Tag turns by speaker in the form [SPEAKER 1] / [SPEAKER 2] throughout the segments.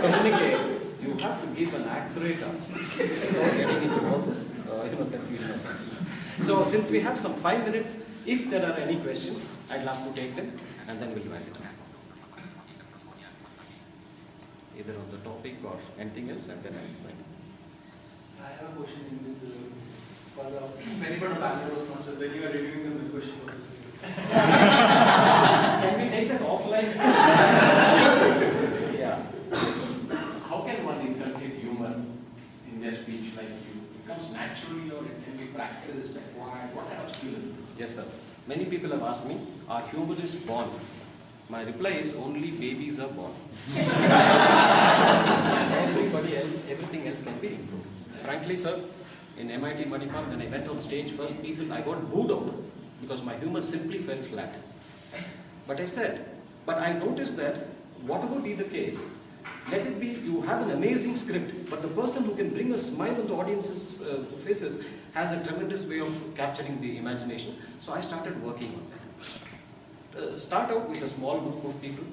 [SPEAKER 1] communicate, you have to give an accurate answer without getting into all this confusion or something. So since we have some 5 minutes, if there are any questions, I'd love to take them and then we'll wind it up. Either on the topic or anything else, and then I'll wind it.
[SPEAKER 2] I have a question in the for the benefit of Bangalore master, when you are reviewing the question for this.
[SPEAKER 1] Can we take that offline? Yeah.
[SPEAKER 3] How can one inculcate humor in their speech like you? It comes naturally or it can be practiced, acquired? What kind of skill is this?
[SPEAKER 1] Yes, sir. Many people have asked me, are humorists born? My reply is only babies are born. Everybody else, everything else can be improved. Frankly, sir, in MIT Manipal, when I went on stage, first I got booed out because my humor simply fell flat. But I noticed that whatever be the case, let it be, you have an amazing script, but the person who can bring a smile on the audience's faces has a tremendous way of capturing the imagination. So I started working on that. Start out with a small group of people.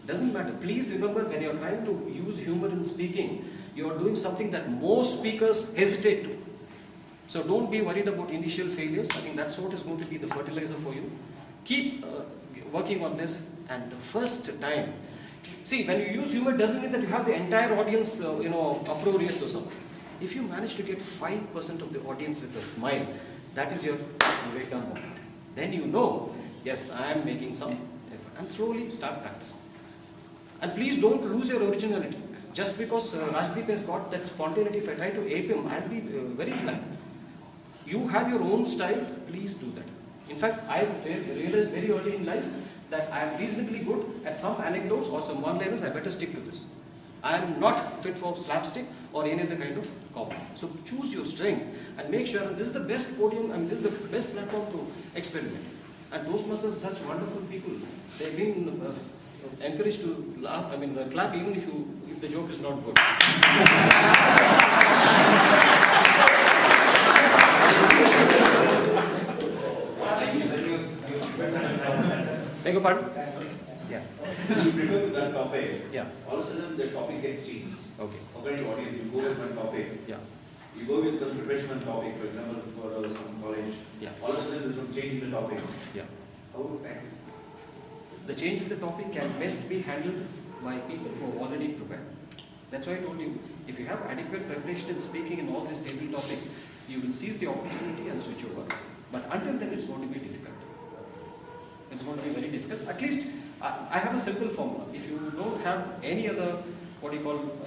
[SPEAKER 1] Doesn't matter. Please remember, when you're trying to use humor in speaking, you're doing something that most speakers hesitate to. So don't be worried about initial failures. I think that sort is going to be the fertilizer for you. Keep working on this, and the first time, see, when you use humor, doesn't mean that you have the entire audience, uproarious or something. If you manage to get 5% of the audience with a smile, that is your eureka moment. Then you know, yes, I am making some effort, and slowly start practicing. And please don't lose your originality. Just because Rajdeep has got that spontaneity, if I try to ape him, I'll be very flat. You have your own style, please do that. In fact, I realized very early in life that I am reasonably good at some anecdotes or some one-liners. I better stick to this. I am not fit for slapstick or any other kind of comedy. So choose your strength and make sure, and this is the best podium, and this is the best platform to experiment. And Toastmasters, such wonderful people, they've been encouraged to laugh, clap even if the joke is not good. Beg your pardon? Yeah.
[SPEAKER 4] You prepare with that topic.
[SPEAKER 1] Yeah.
[SPEAKER 4] All of a sudden the topic gets changed.
[SPEAKER 1] Okay.
[SPEAKER 4] According to audience, you go with one topic.
[SPEAKER 1] Yeah.
[SPEAKER 4] You go with the preparation of topic, for example, for some college.
[SPEAKER 1] Yeah.
[SPEAKER 4] All of a sudden there's some change in the topic.
[SPEAKER 1] Yeah.
[SPEAKER 4] How would you tackle?
[SPEAKER 1] The change in the topic can best be handled by people who are already prepared. That's why I told you, if you have adequate preparation in speaking in all these table topics, you will seize the opportunity and switch over. But until then, it's going to be difficult. It's going to be very difficult. At least, I have a simple formula. If you don't have any other,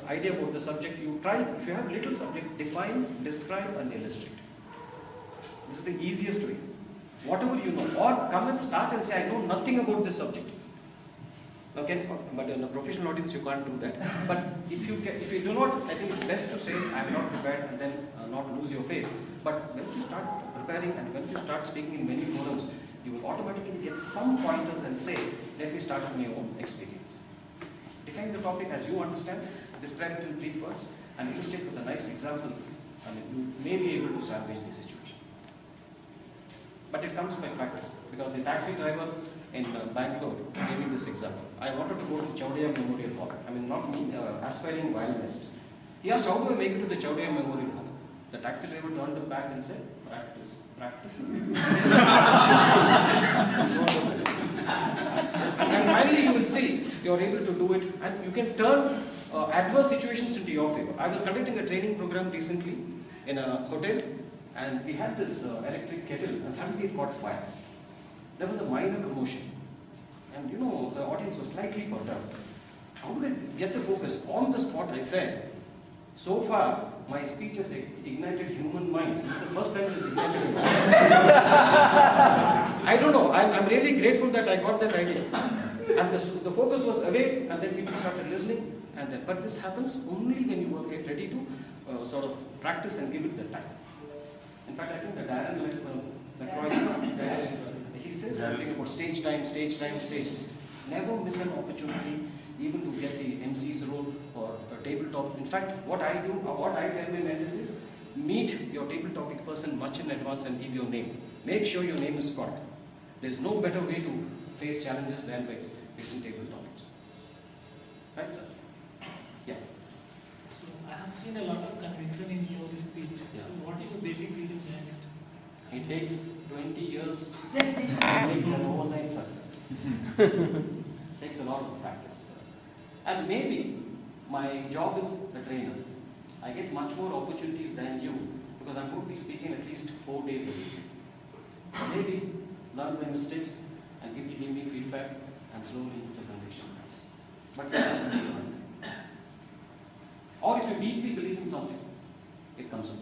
[SPEAKER 1] idea about the subject, you try, if you have little subject, define, describe, and illustrate. This is the easiest way. Whatever you know, or come and start and say, I know nothing about this subject. Okay, but in a professional audience, you can't do that. But if you do not, I think it's best to say, I am not prepared, and then not lose your face. But once you start preparing and once you start speaking in many forums, you will automatically get some pointers and say, let me start with my own experience. Define the topic as you understand, describe it in brief words, and illustrate with a nice example. You may be able to salvage the situation. But it comes by practice, because the taxi driver in Bangalore gave me this example. I wanted to go to Chowdhury Memorial Hall. Not me, aspiring violinist. He asked, how do I make it to the Chowdhury Memorial Hall? The taxi driver turned him back and said, practice, practice. And finally you will see, you are able to do it, and you can turn adverse situations into your favor. I was conducting a training program recently in a hotel, and we had this electric kettle, and suddenly it caught fire. There was a minor commotion, and the audience was slightly perturbed. How did I get the focus? On the spot I said, so far my speech has ignited human minds. This is the first time it has ignited human minds. I don't know, I'm really grateful that I got that idea. And the focus was away, and then people started listening. But this happens only when you are ready to sort of practice and give it the time. In fact, I think that Darren LaCroix, he says something about stage time. Never miss an opportunity, even to get the MC's role or a tabletop. In fact, what I tell my mentors is, meet your table topic person much in advance and give your name. Make sure your name is correct. There's no better way to face challenges than by facing table topics. Right, sir? Yeah.
[SPEAKER 5] seen a lot of conviction in your speech.
[SPEAKER 1] Yeah.
[SPEAKER 5] So what is the basic reason behind it?
[SPEAKER 1] It takes 20 years to make an overnight success. Takes a lot of practice. And maybe my job is a trainer. I get much more opportunities than you because I'm going to be speaking at least 4 days a week. Maybe learn my mistakes and people give me feedback and slowly the conviction comes. But it has to be learned. Or if you deeply believe in something, it comes up.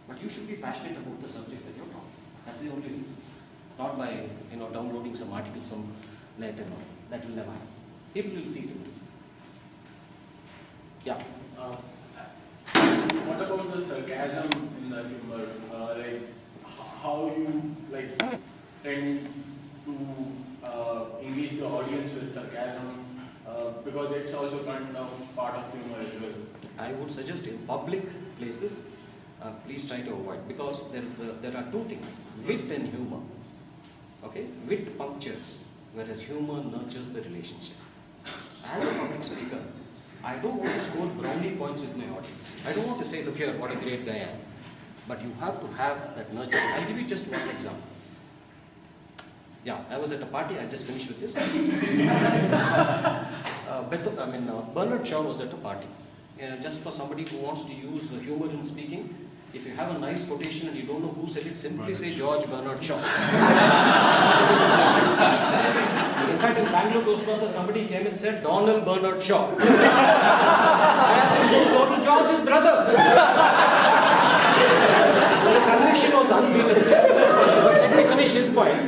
[SPEAKER 1] But you should be passionate about the subject that you're talking. That's the only reason. Not by downloading some articles from net and all. That will never happen. People will see through this. Yeah.
[SPEAKER 2] What about the sarcasm in the humor? How you tend to engage the audience with sarcasm? Because it's also kind of part of humor as well.
[SPEAKER 1] I would suggest in public places, please try to avoid because there are two things: wit and humor. Okay, wit punctures, whereas humor nurtures the relationship. As a public speaker, I don't want to score brownie points with my audience. I don't want to say, look here, what a great guy I am. But you have to have that nurture. I'll give you just one example. Yeah, I was at a party, I'll just finish with this. Bernard Shaw was at a party. Just for somebody who wants to use humor in speaking, if you have a nice quotation and you don't know who said it, simply say George Bernard Shaw. In fact, in Bangalore Toastmasters, somebody came and said Donald Bernard Shaw. I asked him, who's Donald? George's brother. The conviction was unbeatable. But let me finish his point.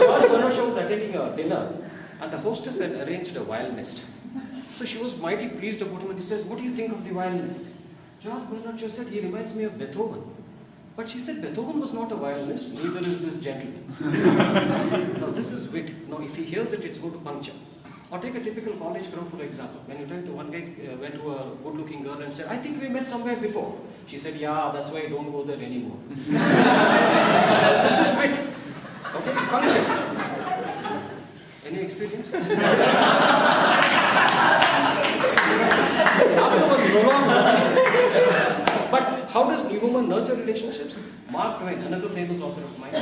[SPEAKER 1] George Bernard Shaw was attending a dinner and the hostess had arranged a violinist. So she was mighty pleased about him and he says, what do you think of the violinist? George Bernard Shaw said, he reminds me of Beethoven. But she said, Beethoven was not a violinist, neither is this gentleman. Now this is wit. Now if he hears it, it's going to puncture. Or take a typical college crowd for example. When you tell to one guy went to a good-looking girl and said, I think we met somewhere before. She said, yeah, that's why I don't go there anymore. This is wit. Okay, punctures. Any experience? Afterwards, but how does humor nurture relationships? Mark Twain, another famous author of mine,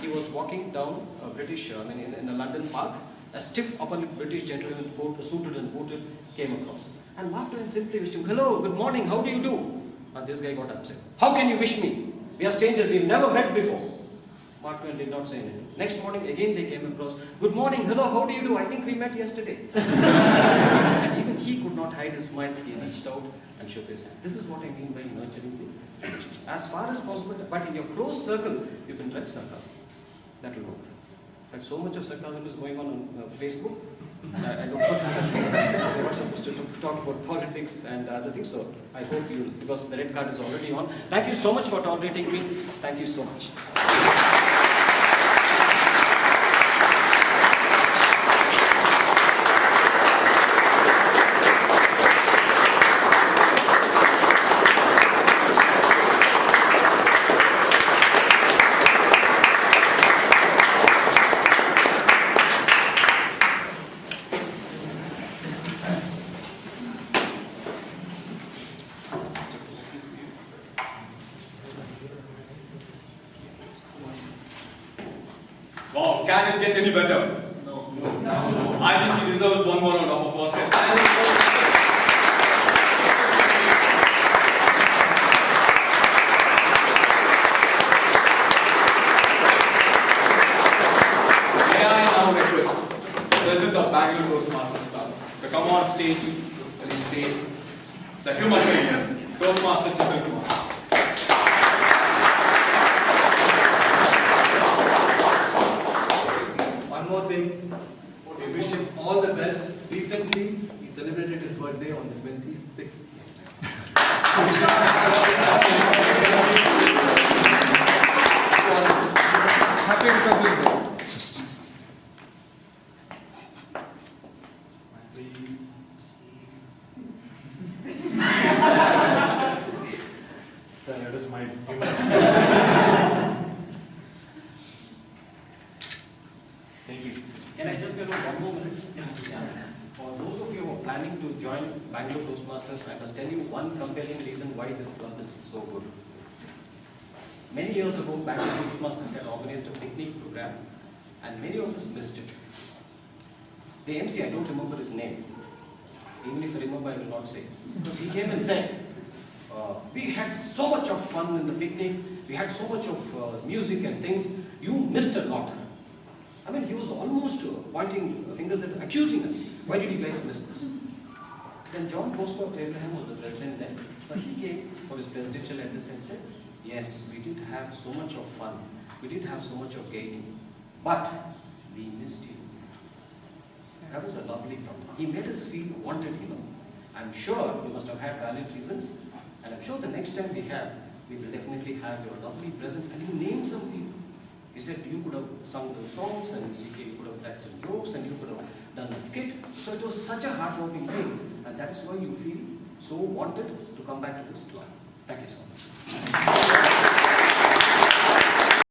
[SPEAKER 1] he was walking down a British, in a London park. A stiff upper lip British gentleman, suited and booted, came across. And Mark Twain simply wished him, hello, good morning, how do you do? And this guy got upset. How can you wish me? We are strangers, we've never met before. Mark Twain did not say anything. Next morning, again they came across. Good morning, hello, how do you do? I think we met yesterday. And even he could not hide his smile. He reached out and shook his hand. This is what I mean by nurturing the relationship. As far as possible, but in your close circle, you can try sarcasm. That will work. In fact, so much of sarcasm is going on Facebook. I don't know. We're not supposed to talk about politics and other things. So I hope you, because the red card is already on. Thank you so much for tolerating me. Thank you so much.
[SPEAKER 2] Wow, can it get any better? No. I think she deserves one more round of applause. May I now request the President of Bangalore Toastmasters Club to come on stage and say the human trainer, Toastmaster Chendil Kumar.
[SPEAKER 6] One more thing, we wish him all the best. Recently, he celebrated his birthday on the 26th. Happy Republic Day. Please.
[SPEAKER 2] Sir, that is my
[SPEAKER 1] Thank you. Can I just get one more minute? Yeah. For those of you who are planning to join Bangalore Toastmasters, I must tell you one compelling reason why this club is so good. Many years ago, Bangalore Toastmasters had organized a picnic program, and many of us missed it. The MC, I don't remember his name. Even if I remember, I will not say. Because he came and said, we had so much of fun in the picnic, we had so much of music and things, you missed a lot. I mean, he was almost pointing fingers at, accusing us. Why did you guys miss this? Then John Bosco of Abraham was the president then. So he came for his presidential address and said, yes, we did have so much of fun, we did have so much of gaiety, but we missed you. That was a lovely thought. He made us feel wanted, you know. I'm sure you must have had valid reasons, and I'm sure the next time we will definitely have your lovely presence. And he named some people. He said you could have sung those songs, and CK, you could have had some jokes, and you could have done a skit. So it was such a heartwarming thing, and that is why you feel so wanted to come back to this club. Thank you so much.